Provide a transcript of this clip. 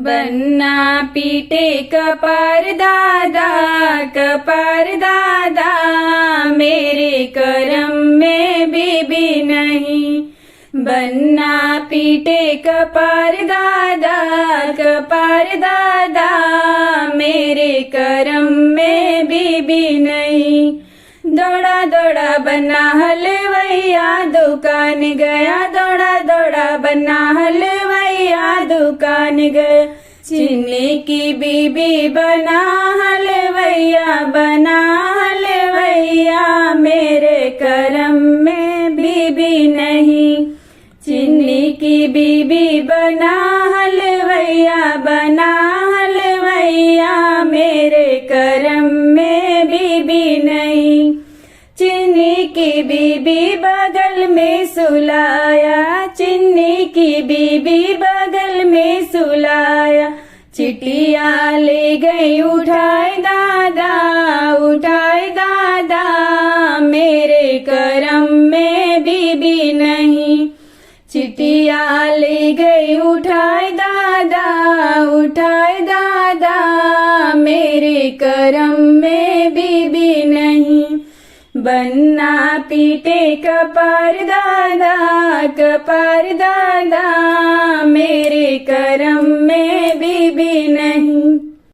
बन्ना पीटे कपार दादा मेरे करम में बीबी नहीं। बन्ना पीटे कपार दादा मेरे करम में बीबी नहीं। दौड़ा दौड़ा बन्ना हलवैया दुकान गया, दौड़ा दौड़ा बन्ना हलवैया दुकान गया। चीनी की बीबी बना हलवैया मेरे करम में बीबी नहीं। चीनी की बीबी बना हलवैया मेरे करम में बीबी नहीं। चीनी की बीबी बगल में सुलाया, चीनी की बीबी बगल में सुलाया। चिटिया ले गई उठाए दादा मेरे करम में बीबी नहीं। चिटिया ले गई उठाए दादा मेरे करम में बीबी नहीं। बन्ना पीटे कपार दादा मेरे करम में बीबी नहीं।